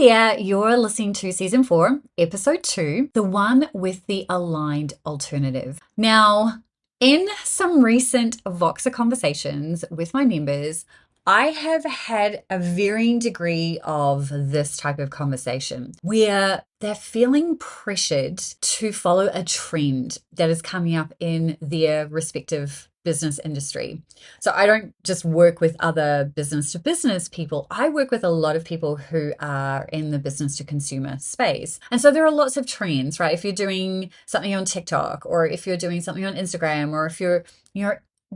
there, you're listening to season 4, episode 2, the one with the aligned alternative. Now, in some recent Voxer conversations with my members, I have had a varying degree of this type of conversation where they're feeling pressured to follow a trend that is coming up in their respective business industry. So I don't just work with other business to business people. I work with a lot of people who are in the business to consumer space. And so there are lots of trends, right? If you're doing something on TikTok, or if you're doing something on Instagram, or if you're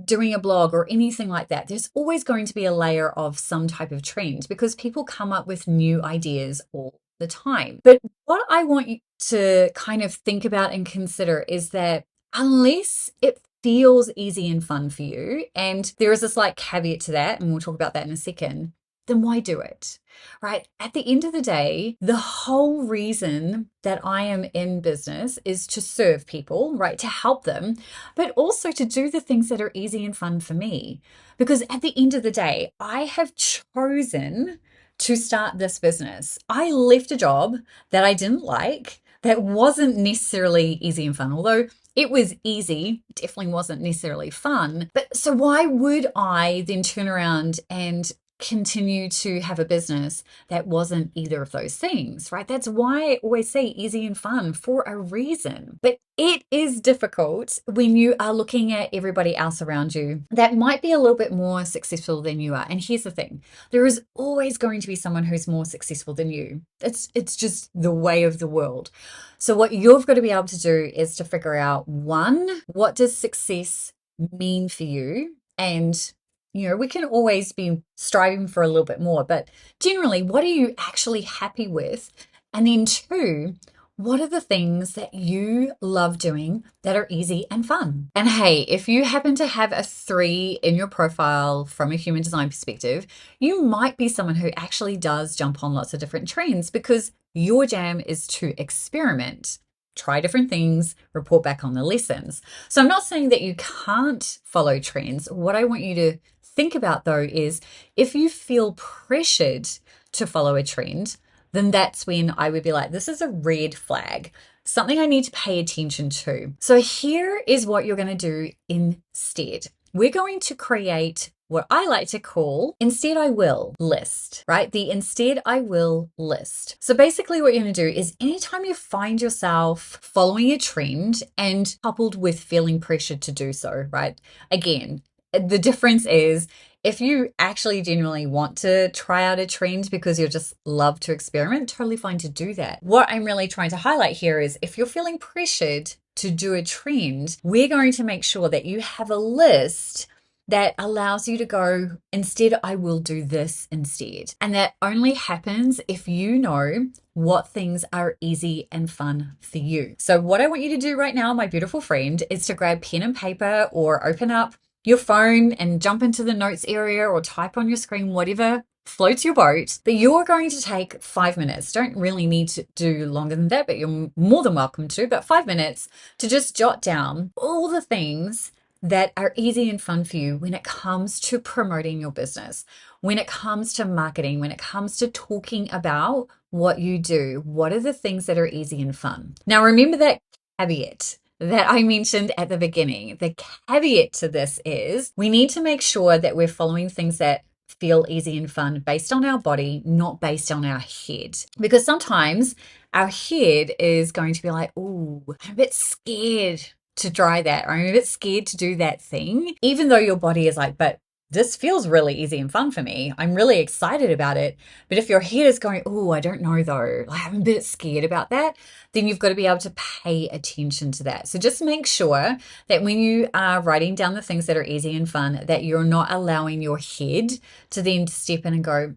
doing a blog or anything like that, there's always going to be a layer of some type of trend because people come up with new ideas all the time. But what I want you to kind of think about and consider is that unless it feels easy and fun for you, and there is a slight caveat to that, and we'll talk about that in a second, then why do it, right? At the end of the day, the whole reason that I am in business is to serve people, right? To help them, but also to do the things that are easy and fun for me. Because at the end of the day, I have chosen to start this business. I left a job that I didn't like, that wasn't necessarily easy and fun, although it was easy, definitely wasn't necessarily fun. But so why would I then turn around and continue to have a business that wasn't either of those things, right? That's why I always say easy and fun for a reason. But it is difficult when you are looking at everybody else around you that might be a little bit more successful than you are. And here's the thing, there is always going to be someone who's more successful than you. It's just the way of the world. So what you've got to be able to do is to figure out, one, what does success mean for you? And we can always be striving for a little bit more, but generally, what are you actually happy with? And then two, what are the things that you love doing that are easy and fun? And hey, if you happen to have a 3 in your profile from a human design perspective, you might be someone who actually does jump on lots of different trends because your jam is to experiment. Try different things, report back on the lessons. So I'm not saying that you can't follow trends. What I want you to think about though is if you feel pressured to follow a trend, then that's when I would be like, this is a red flag, something I need to pay attention to. So here is what you're going to do instead. We're going to create what I like to call instead I will list, right? The instead I will list. So basically what you're going to do is anytime you find yourself following a trend and coupled with feeling pressured to do so, right? Again, the difference is if you actually genuinely want to try out a trend because you just love to experiment, totally fine to do that. What I'm really trying to highlight here is if you're feeling pressured to do a trend, we're going to make sure that you have a list that allows you to go, instead, I will do this instead. And that only happens if you know what things are easy and fun for you. So what I want you to do right now, my beautiful friend, is to grab pen and paper or open up your phone and jump into the notes area or type on your screen, whatever floats your boat. But you're going to take 5 minutes. Don't really need to do longer than that, but you're more than welcome to, but 5 minutes to just jot down all the things that are easy and fun for you when it comes to promoting your business, when it comes to marketing, when it comes to talking about what you do. What are the things that are easy and fun? Now, remember that caveat that I mentioned at the beginning. The caveat to this is we need to make sure that we're following things that feel easy and fun based on our body, not based on our head. Because sometimes our head is going to be like, oh, I'm a bit scared to try that, or I'm a bit scared to do that thing, even though your body is like, but this feels really easy and fun for me. I'm really excited about it. But if your head is going, oh, I don't know though, I'm a bit scared about that, then you've got to be able to pay attention to that. So just make sure that when you are writing down the things that are easy and fun, that you're not allowing your head to then step in and go,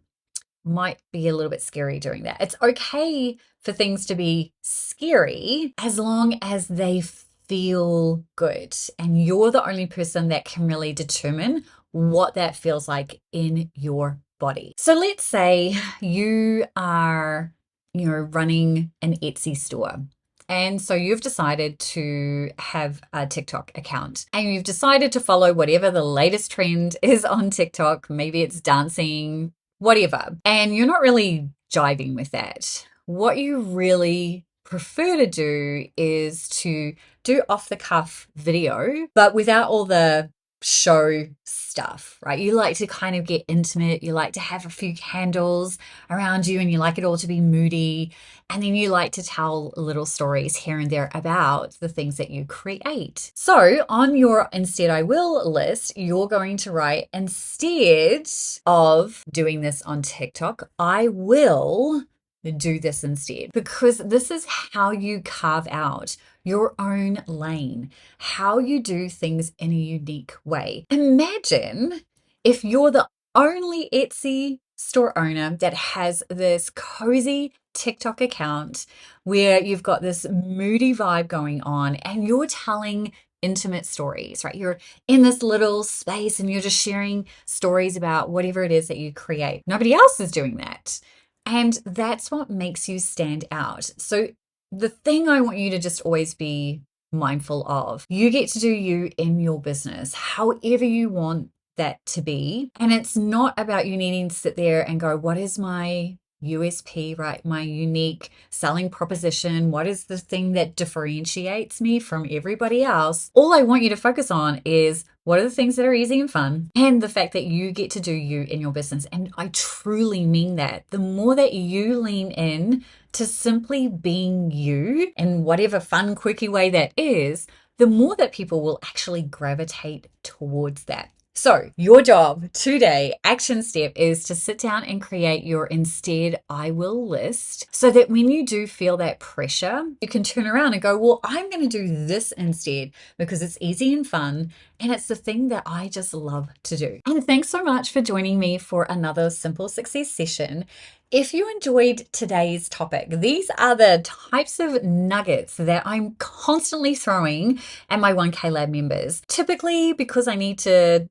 might be a little bit scary doing that. It's okay for things to be scary as long as they feel good. And you're the only person that can really determine what that feels like in your body. So let's say you are, running an Etsy store. And so you've decided to have a TikTok account and you've decided to follow whatever the latest trend is on TikTok. Maybe it's dancing, whatever. And you're not really jiving with that. What you really prefer to do is to do off the cuff video, but without all the show stuff, right? You like to kind of get intimate. You like to have a few candles around you and you like it all to be moody. And then you like to tell little stories here and there about the things that you create. So on your Instead I Will list, you're going to write, instead of doing this on TikTok, I will do this instead, because this is how you carve out your own lane, how you do things in a unique way. Imagine if you're the only Etsy store owner that has this cozy TikTok account where you've got this moody vibe going on and you're telling intimate stories, right? You're in this little space and you're just sharing stories about whatever it is that you create. Nobody else is doing that. And that's what makes you stand out. So the thing I want you to just always be mindful of, you get to do you in your business, however you want that to be. And it's not about you needing to sit there and go, what is my USP, right? My unique selling proposition. What is the thing that differentiates me from everybody else? All I want you to focus on is what are the things that are easy and fun, and the fact that you get to do you in your business. And I truly mean that. The more that you lean in to simply being you in whatever fun, quirky way that is, the more that people will actually gravitate towards that. So your job today, action step, is to sit down and create your Instead I Will list, so that when you do feel that pressure, you can turn around and go, well, I'm going to do this instead because it's easy and fun. And it's the thing that I just love to do. And thanks so much for joining me for another Simple Success session. If you enjoyed today's topic, these are the types of nuggets that I'm constantly throwing at my 1K Lab members, typically because I need to,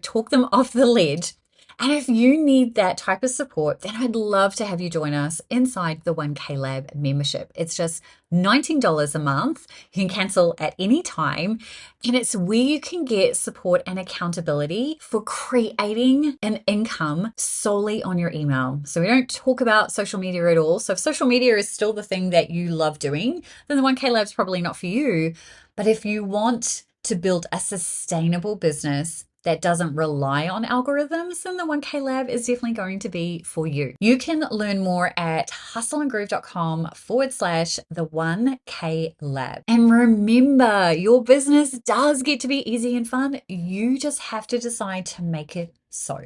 talk them off the ledge. And if you need that type of support, then I'd love to have you join us inside the 1K Lab membership. It's just $19 a month. You can cancel at any time. And it's where you can get support and accountability for creating an income solely on your email. So we don't talk about social media at all. So if social media is still the thing that you love doing, then the 1K Lab's probably not for you. But if you want to build a sustainable business that doesn't rely on algorithms, then the 1K Lab is definitely going to be for you. You can learn more at hustleandgroove.com/the 1K Lab. And remember, your business does get to be easy and fun. You just have to decide to make it so.